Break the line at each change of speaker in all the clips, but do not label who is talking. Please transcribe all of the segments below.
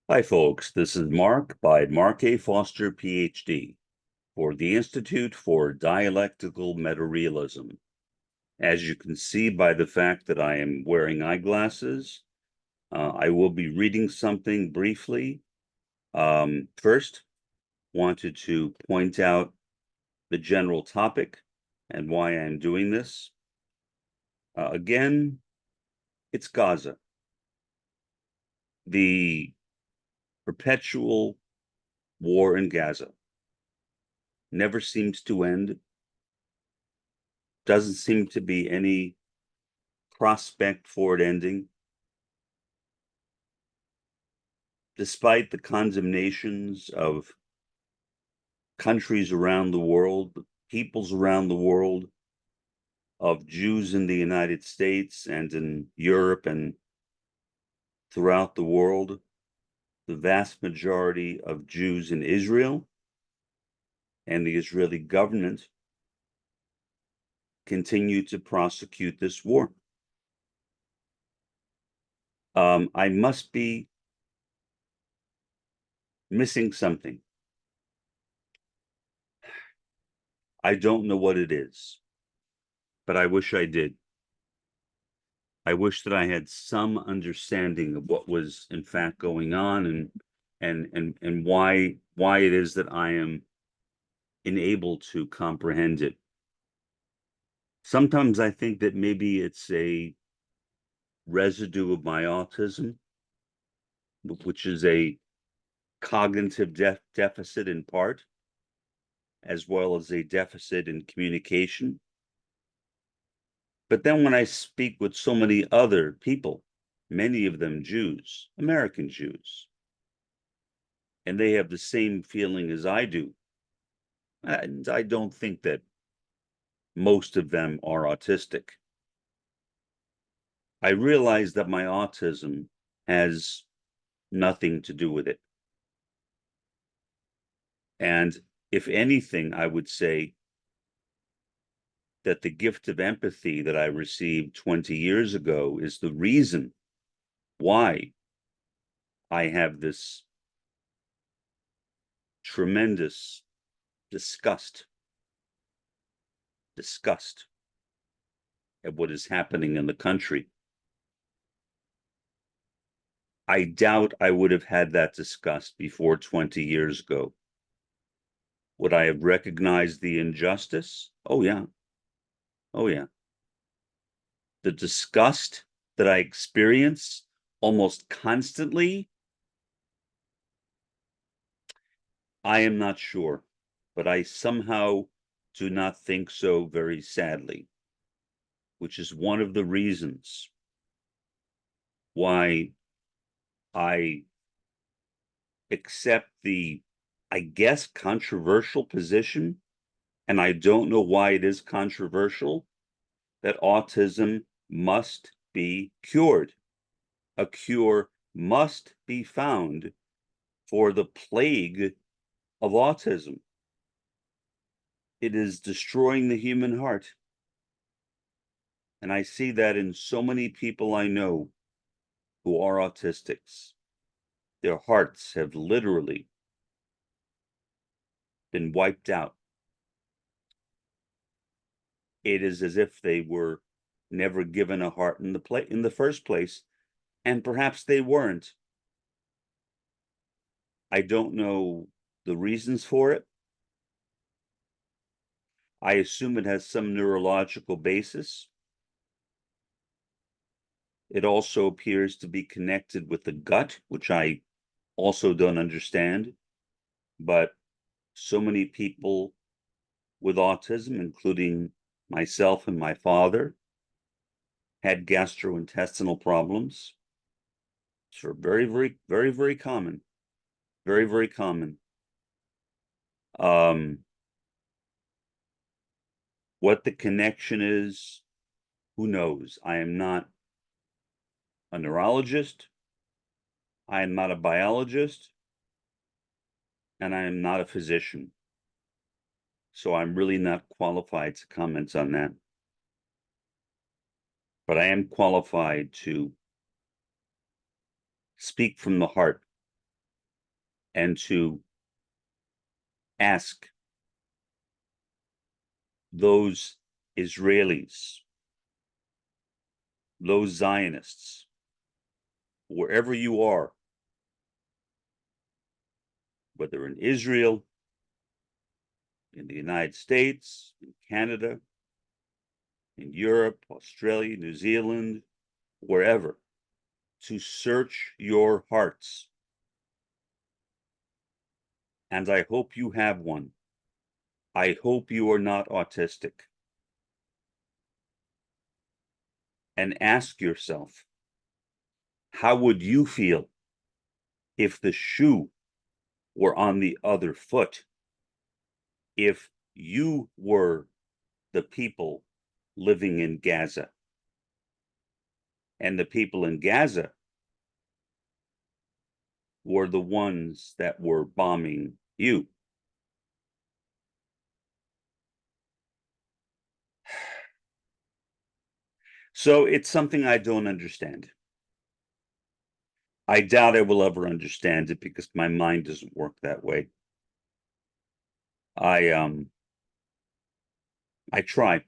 Hi, folks. This is Mark by Mark A. Foster, Ph.D. for the Institute for Dialectical Metarealism. As you can see by the fact that I am wearing eyeglasses, I will be reading something briefly. First, wanted to point out the general topic and why I'm doing this. Again, it's Gaza. The perpetual war in Gaza never seems to end. Doesn't seem to be any prospect for it ending. Despite the condemnations of countries around the world, peoples around the world, of Jews in the United States and in Europe and throughout the world, the vast majority of Jews in Israel and the Israeli government continue to prosecute this war. I must be missing something. I don't know what it is, but I wish I did. I wish that I had some understanding of what was in fact going on and why it is that I am unable to comprehend it. Sometimes I think that maybe it's a residue of my autism, which is a cognitive deficit in part, as well as a deficit in communication. But then when I speak with so many other people, many of them Jews, American Jews, and they have the same feeling as I do, and I don't think that most of them are autistic. I realize that my autism has nothing to do with it. And if anything, I would say that the gift of empathy that I received 20 years ago is the reason why I have this tremendous disgust at what is happening in the country. I doubt I would have had that disgust before 20 years ago. Would I have recognized the injustice? Oh, yeah. Oh, yeah. The disgust that I experience almost constantly, I am not sure, but I somehow do not think so very sadly, which is one of the reasons why I accept the, I guess, controversial position, and I don't know why it is controversial, that autism must be cured. A cure must be found for the plague of autism. It is destroying the human heart. And I see that in so many people I know who are autistics. Their hearts have literally been wiped out. It is as if they were never given a heart in the first place, and perhaps they weren't. I don't know the reasons for it. I assume it has some neurological basis. It also appears to be connected with the gut, which I also don't understand. But so many people with autism, including myself and my father, had gastrointestinal problems. So very common. Very common. What the connection is, who knows? I am not a neurologist. I am not a biologist. And I am not a physician. So I'm really not qualified to comment on that. But I am qualified to speak from the heart and to ask those Israelis, those Zionists, wherever you are, whether in Israel, in the United States, in Canada, in Europe, Australia, New Zealand, wherever, to search your hearts. And I hope you have one. I hope you are not autistic. And ask yourself, how would you feel if the shoe were on the other foot? If you were the people living in Gaza, and the people in Gaza were the ones that were bombing you. So it's something I don't understand. I doubt I will ever understand it because my mind doesn't work that way. I try.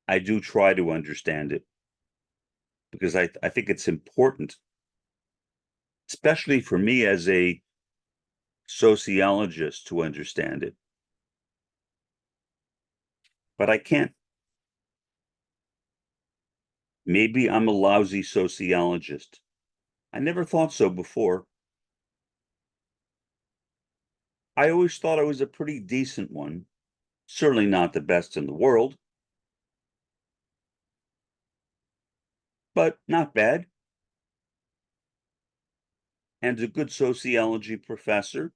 I do try to understand it because I think it's important, especially for me as a sociologist, to understand it. But I can't. Maybe I'm a lousy sociologist. I never thought so before. I always thought I was a pretty decent one. Certainly not the best in the world, but not bad. And a good sociology professor.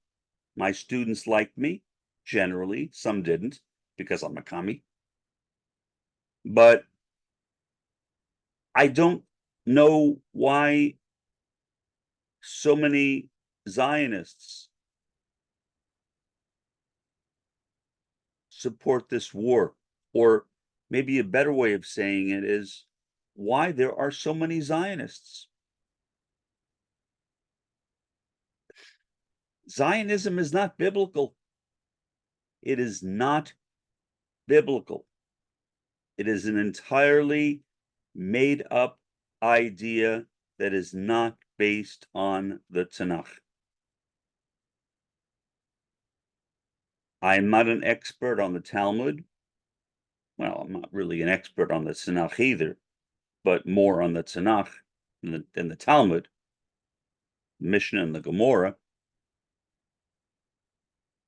My students liked me, generally. Some didn't, because I'm a commie. But I don't know why so many Zionists support this war. Or maybe a better way of saying it is why there are so many Zionists. Zionism is not biblical. It is not biblical. It is an entirely made up idea that is not based on the Tanakh. I am not an expert on the Talmud. Well, I'm not really an expert on the Tanakh either, but more on the Tanakh than the Talmud, the Mishnah and the Gemara.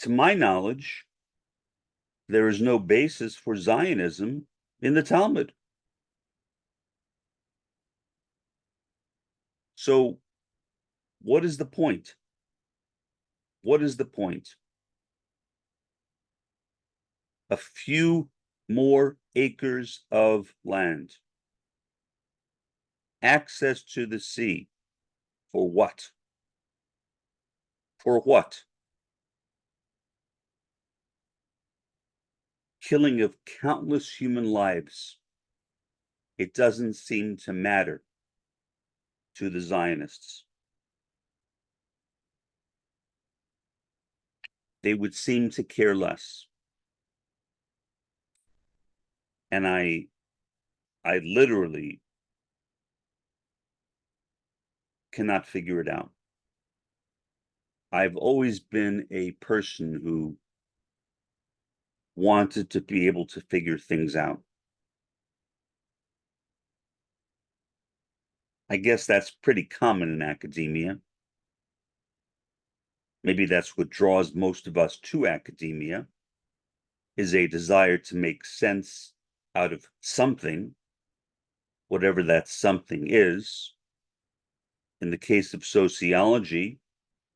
To my knowledge, there is no basis for Zionism in the Talmud. So, what is the point? What is the point? A few more acres of land. Access to the sea. For what? For what? Killing of countless human lives. It doesn't seem to matter to the Zionists. They would seem to care less. And I literally cannot figure it out. I've always been a person who wanted to be able to figure things out. I guess that's pretty common in academia. Maybe that's what draws most of us to academia, is a desire to make sense out of something, whatever that something is. In the case of sociology,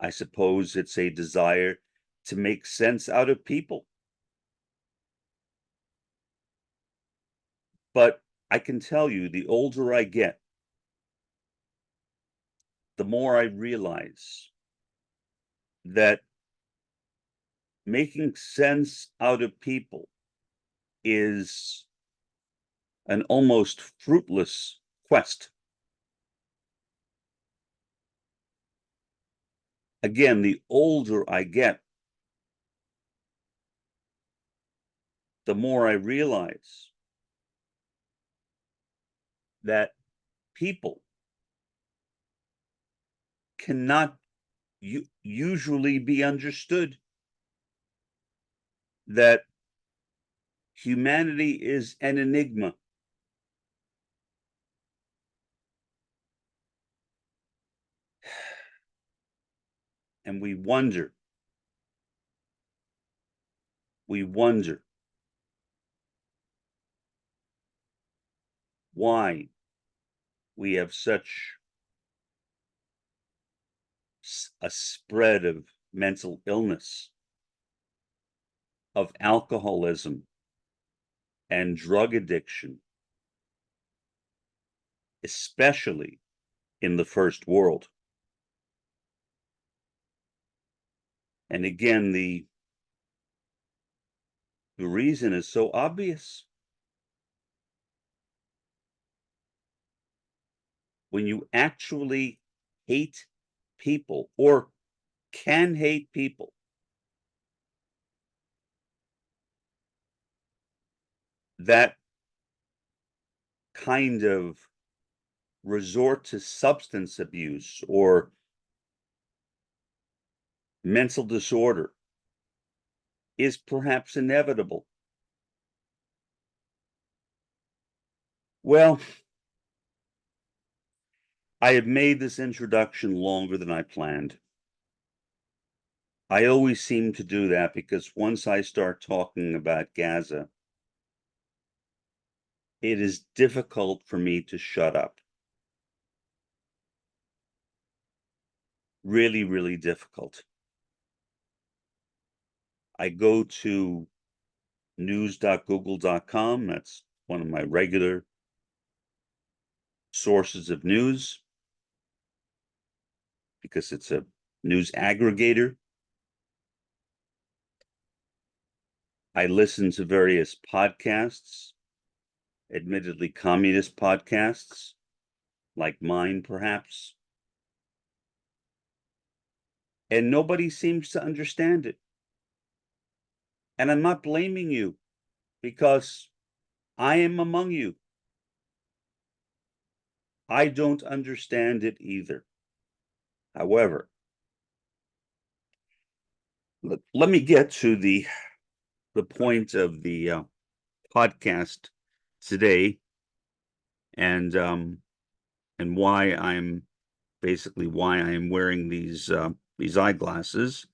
I suppose it's a desire to make sense out of people. But I can tell you, the older I get, the more I realize that making sense out of people is an almost fruitless quest. again, the older I get, the more I realize that people cannot usually be understood, that humanity is an enigma. And we wonder why we have such a spread of mental illness, of alcoholism and drug addiction, especially in the first world. And again, the reason is so obvious. When you actually hate people or can hate people, that kind of resort to substance abuse or mental disorder is perhaps inevitable. Well, I have made this introduction longer than I planned. I always seem to do that because once I start talking about Gaza, it is difficult for me to shut up. Really, really difficult. I go to news.google.com. That's one of my regular sources of news because it's a news aggregator. I listen to various podcasts, admittedly communist podcasts, like mine, perhaps. And nobody seems to understand it. And I'm not blaming you because I am among you. I don't understand it either. However, let me get to the point of the podcast today, and why I'm wearing these eyeglasses,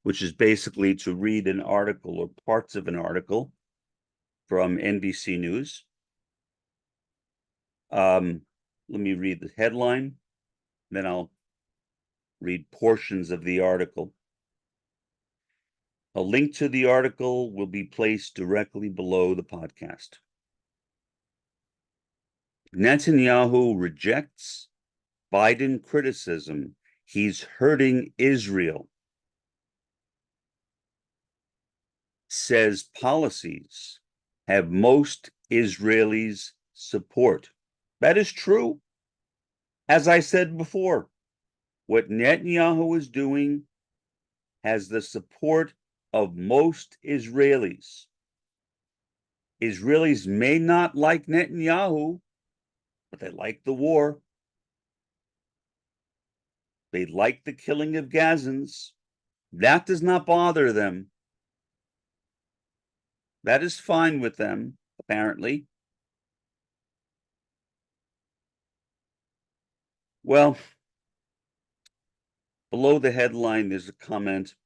which is basically to read an article or parts of an article from NBC News. Let me read the headline, then I'll read portions of the article. A link to the article will be placed directly below the podcast. Netanyahu rejects Biden criticism. He's hurting Israel. Says policies have most Israelis' support. That is true. As I said before, what Netanyahu is doing has the support of most Israelis. Israelis may not like Netanyahu, but they like the war. They like the killing of Gazans. That does not bother them. That is fine with them, apparently. Well, below the headline, there's a comment.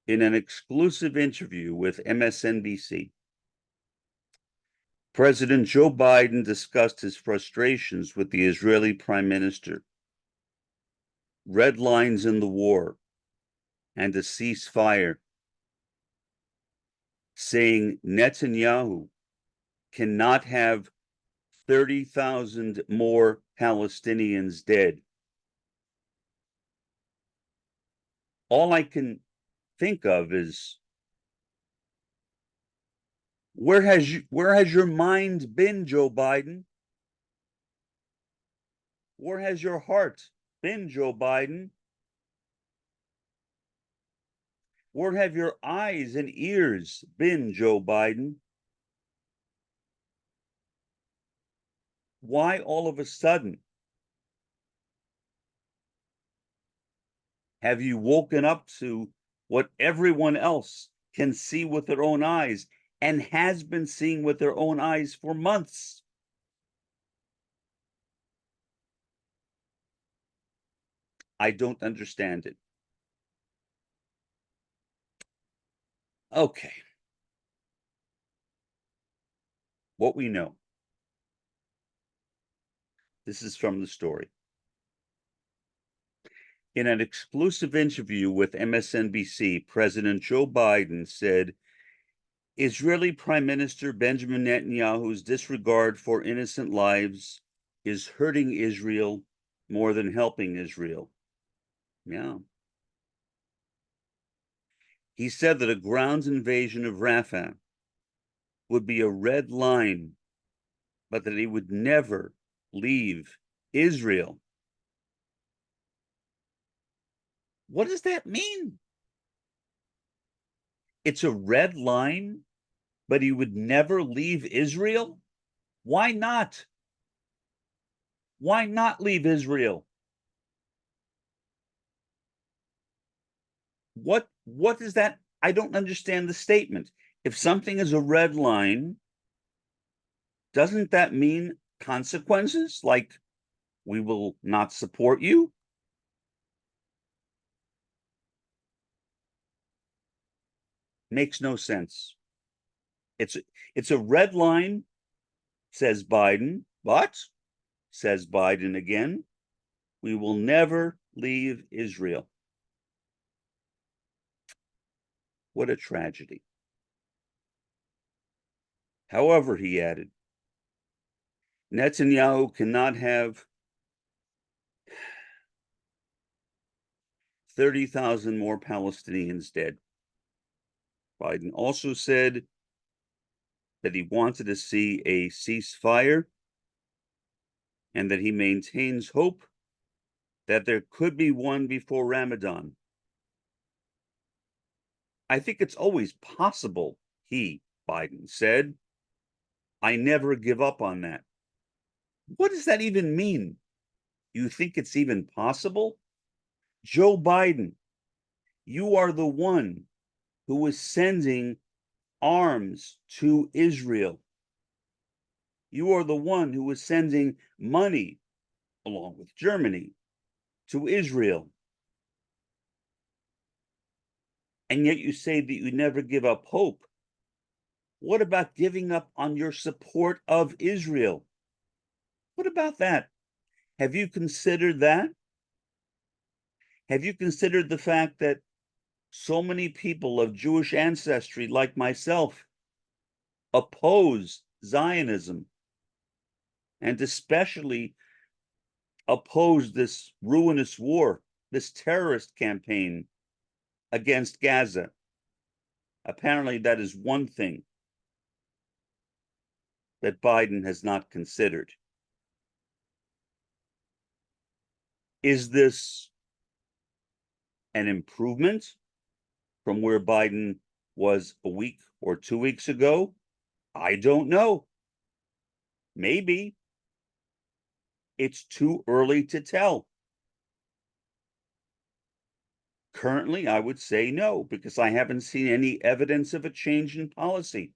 In an exclusive interview with MSNBC, President Joe Biden discussed his frustrations with the Israeli Prime Minister, red lines in the war, and a ceasefire, saying Netanyahu cannot have 30,000 more Palestinians dead. All I can think of is, where has your mind been, Joe Biden? Where has your heart been, Joe Biden? Where have your eyes and ears been, Joe Biden? Why all of a sudden have you woken up to what everyone else can see with their own eyes and has been seeing with their own eyes for months? I don't understand it. Okay, what we know. This is from the story. In an exclusive interview with MSNBC, President Joe Biden said Israeli Prime Minister Benjamin Netanyahu's disregard for innocent lives is hurting Israel more than helping Israel. Yeah. He said that a ground invasion of Rafah would be a red line, but that he would never leave Israel. What does that mean? It's a red line, but he would never leave Israel? Why not? Why not leave Israel? What is that? I don't understand the statement. If something is a red line, doesn't that mean consequences? Like we will not support you? Makes no sense. It's it's a red line, says Biden, but says Biden again, we will never leave Israel. What a tragedy. However, he added, Netanyahu cannot have 30,000 more Palestinians dead. Biden also said that he wanted to see a ceasefire and that he maintains hope that there could be one before Ramadan. I think it's always possible, Biden said. I never give up on that. What does that even mean? You think it's even possible? Joe Biden, you are the one who is sending arms to Israel. You are the one who is sending money, along with Germany, to Israel. And yet you say that you never give up hope. What about giving up on your support of Israel? What about that? Have you considered that? Have you considered the fact that so many people of Jewish ancestry, like myself, oppose Zionism and especially oppose this ruinous war, this terrorist campaign against Gaza? Apparently, that is one thing that Biden has not considered. Is this an improvement from where Biden was a week or 2 weeks ago? I don't know. Maybe. It's too early to tell. Currently, I would say no, because I haven't seen any evidence of a change in policy.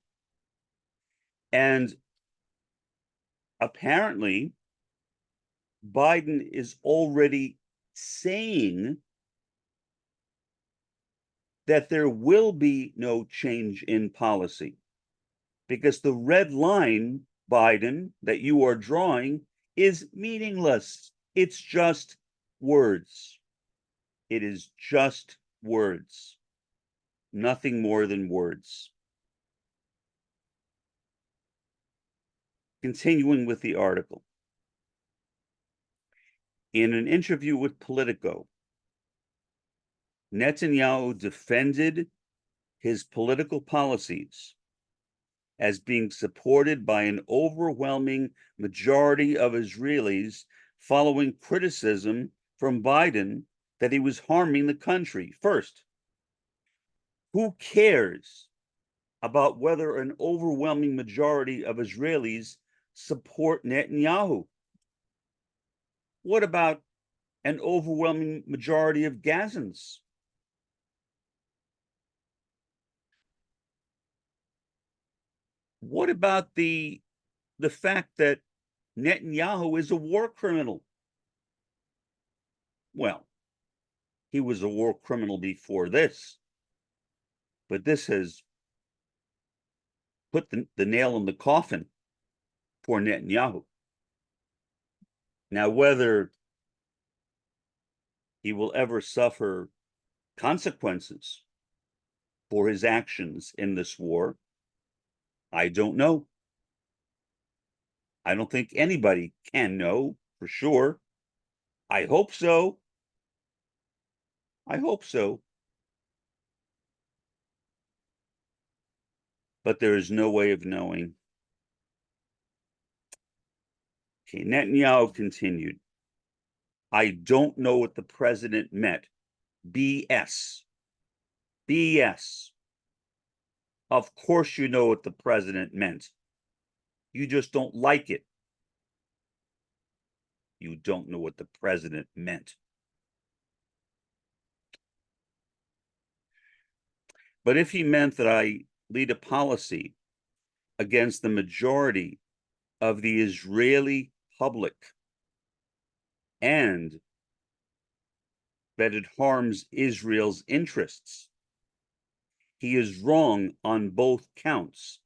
And apparently, Biden is already saying that there will be no change in policy because the red line, Biden, that you are drawing is meaningless. It's just words. It is just words, nothing more than words. Continuing with the article. In an interview with Politico, Netanyahu defended his political policies as being supported by an overwhelming majority of Israelis following criticism from Biden that he was harming the country. First, Who cares about whether an overwhelming majority of Israelis support Netanyahu? What about an overwhelming majority of Gazans? What about the fact that Netanyahu is a war criminal? Well, he was a war criminal before this, but this has put the nail in the coffin for Netanyahu. Now, whether he will ever suffer consequences for his actions in this war, I don't know. I don't think anybody can know for sure. I hope so. I hope so. But there is no way of knowing. Okay, Netanyahu continued. I don't know what the president meant. BS. BS. Of course you know what the president meant. You just don't like it. You don't know what the president meant. But if he meant that I lead a policy against the majority of the Israeli public and that it harms Israel's interests, he is wrong on both counts,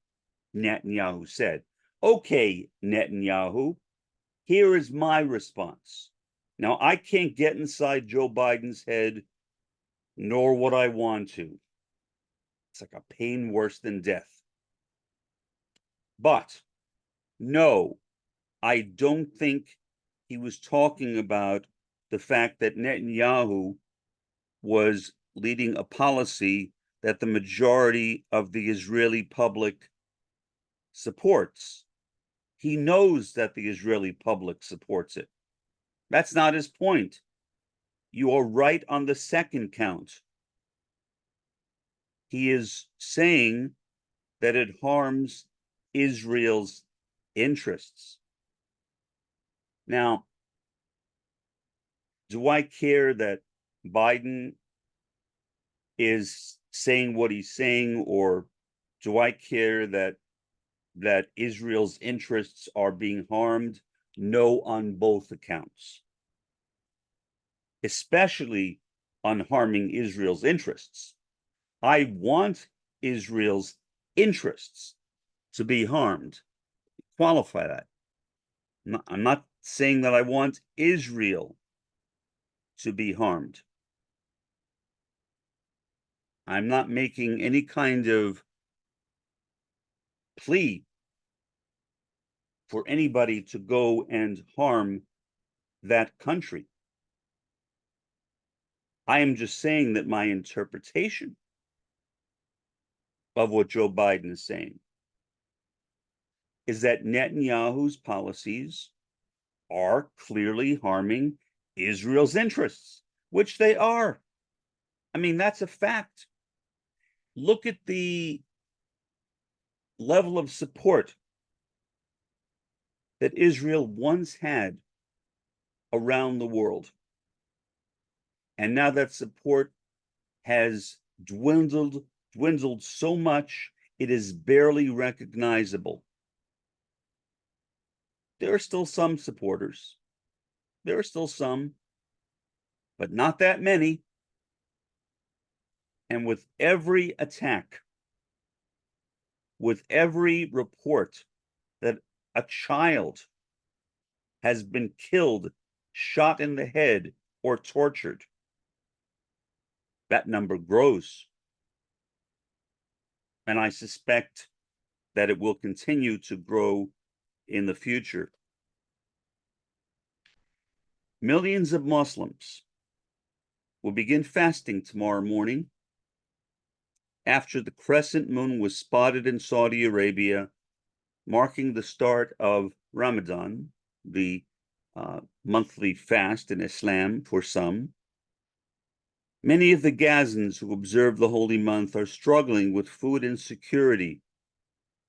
Netanyahu said. Okay, Netanyahu, here is my response. Now, I can't get inside Joe Biden's head, nor would I want to. It's like a pain worse than death. But no, I don't think he was talking about the fact that Netanyahu was leading a policy that the majority of the Israeli public supports. He knows that the Israeli public supports it. That's not his point. You are right on the second count. He is saying that it harms Israel's interests. Now, do I care that Biden is saying what he's saying, or do I care that Israel's interests are being harmed? No, on both accounts, especially on harming Israel's interests. I want Israel's interests to be harmed. Qualify that. I'm not saying that I want Israel to be harmed. I'm not making any kind of plea for anybody to go and harm that country. I am just saying that my interpretation of what Joe Biden is saying is that Netanyahu's policies are clearly harming Israel's interests, which they are. I mean, that's a fact. Look at the level of support that Israel once had around the world. And now that support has dwindled so much, it is barely recognizable. There are still some supporters. There are still some, but not that many. And with every attack, with every report that a child has been killed, shot in the head, or tortured, that number grows. And I suspect that it will continue to grow in the future. Millions of Muslims will begin fasting tomorrow morning after the crescent moon was spotted in Saudi Arabia, marking the start of Ramadan, the monthly fast in Islam for some. Many of the Gazans who observe the holy month are struggling with food insecurity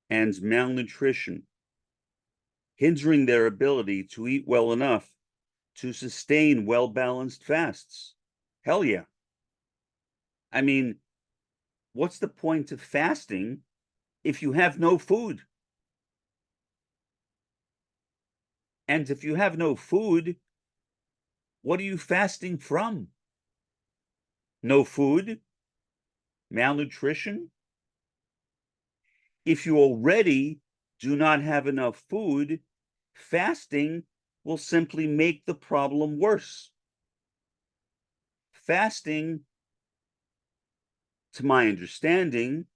and malnutrition, hindering their ability to eat well enough to sustain well-balanced fasts. Hell yeah. I mean, what's the point of fasting if you have no food? And if you have no food, what are you fasting from? No food? Malnutrition? If you already do not have enough food, fasting will simply make the problem worse. Fasting, to my understanding,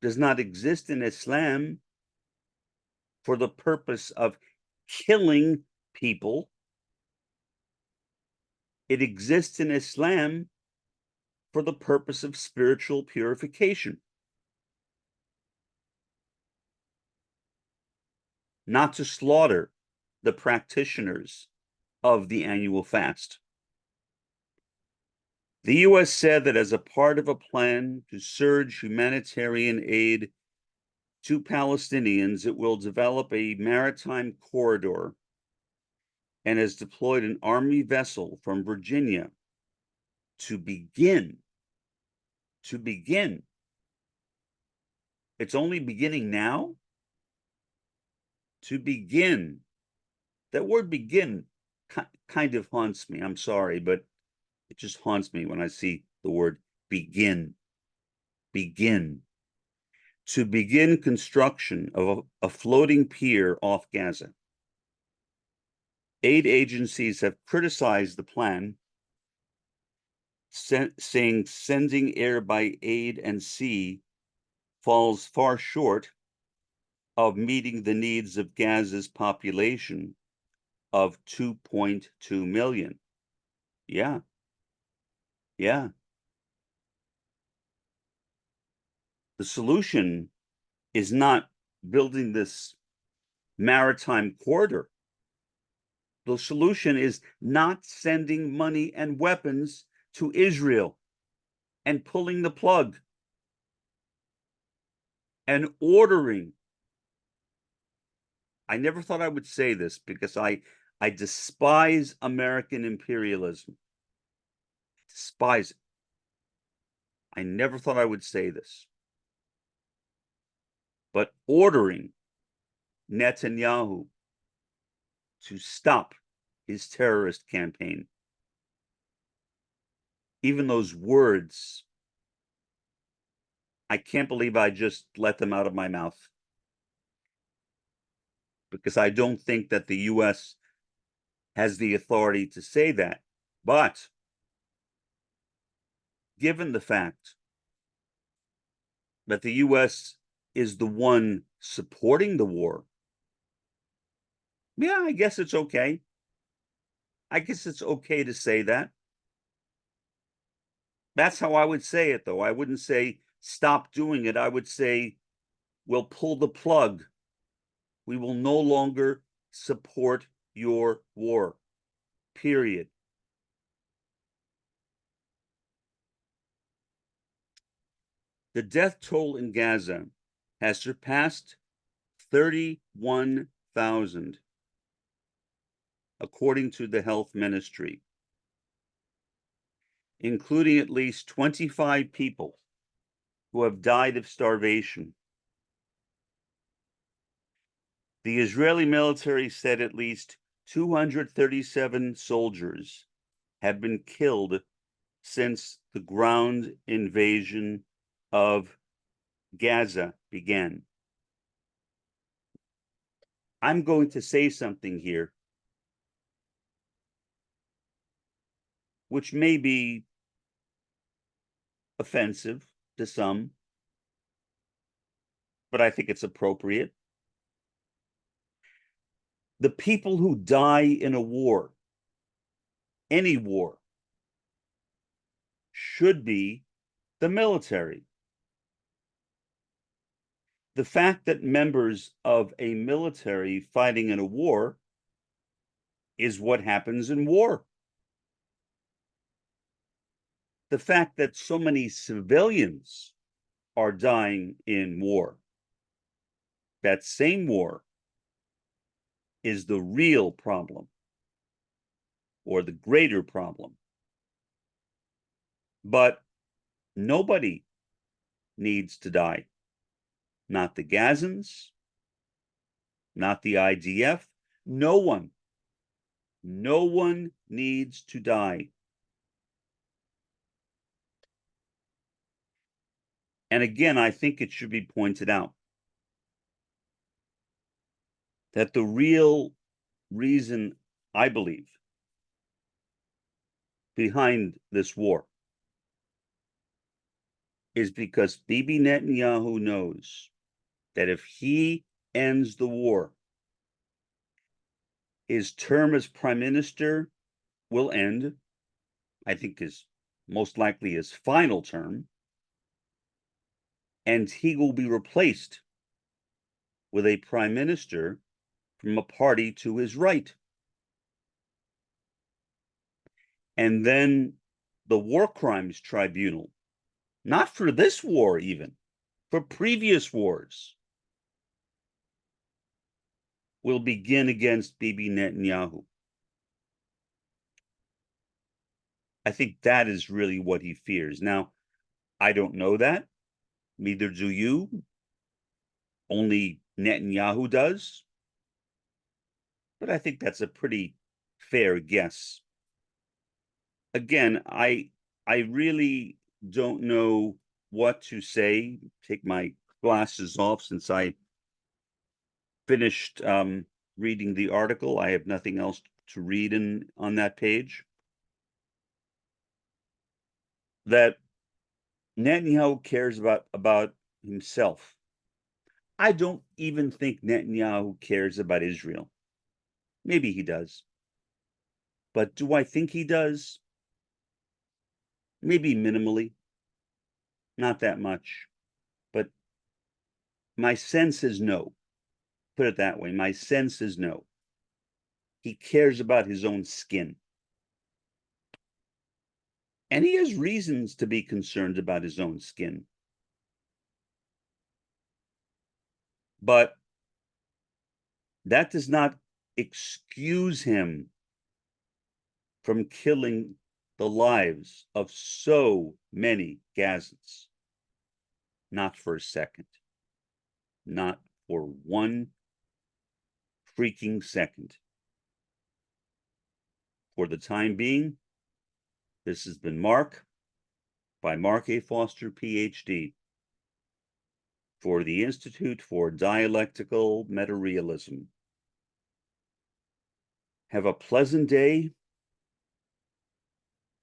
does not exist in Islam for the purpose of killing people. It exists in Islam for the purpose of spiritual purification, not to slaughter the practitioners of the annual fast. The US said that as a part of a plan to surge humanitarian aid to Palestinians, it will develop a maritime corridor and has deployed an Army vessel from Virginia to begin. It's only beginning now? To begin. That word begin kind of haunts me. I'm sorry, but it just haunts me when I see the word begin. Begin. To begin construction of a floating pier off Gaza. Aid agencies have criticized the plan, saying sending air by aid and sea falls far short of meeting the needs of Gaza's population of 2.2 million. Yeah. The solution is not building this maritime corridor. The solution is not sending money and weapons to Israel and pulling the plug and ordering. I never thought I would say this because I despise American imperialism. Despise it. I never thought I would say this. But ordering Netanyahu to stop his terrorist campaign. Even those words, I can't believe I just let them out of my mouth. Because I don't think that the US has the authority to say that. But given the fact that the US is the one supporting the war, yeah, I guess it's okay. I guess it's okay to say that. That's how I would say it, though. I wouldn't say stop doing it. I would say we'll pull the plug. We will no longer support your war, period. The death toll in Gaza has surpassed 31,000, according to the health ministry, including at least 25 people who have died of starvation. The Israeli military said at least 237 soldiers have been killed since the ground invasion of Gaza began. I'm going to say something here which may be offensive to some, but I think it's appropriate. The people who die in a war, any war, should be the military. The fact that members of a military fighting in a war is what happens in war. the fact that so many civilians are dying in war. That same war is the real problem, or the greater problem. But nobody needs to die. Not the Gazans, not the IDF, no one. No one needs to die. And again, I think it should be pointed out that the real reason, I believe, behind this war is because Bibi Netanyahu knows that if he ends the war, his term as prime minister will end. I think is most likely his final term, and he will be replaced with a prime minister from a party to his right. And then the War Crimes Tribunal, not for this war even, for previous wars, will begin against Bibi Netanyahu. I think that is really what he fears. Now, I don't know that. Neither do you. Only Netanyahu does. But I think that's a pretty fair guess. Again, I really don't know what to say. Take my glasses off since I finished reading the article. I have nothing else to read on that page. That Netanyahu cares about himself. I don't even think Netanyahu cares about Israel. Maybe he does. But do I think he does? Maybe minimally. Not that much. But my sense is no. Put it that way. My sense is no. He cares about his own skin. And he has reasons to be concerned about his own skin. But that does not excuse him from killing the lives of so many Gazans. Not for a second. Not for one freaking second. For the time being, this has been Mark by Mark A. Foster, Ph.D. for the Institute for Dialectical Metarealism. Have a pleasant day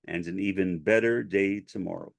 and an even better day tomorrow.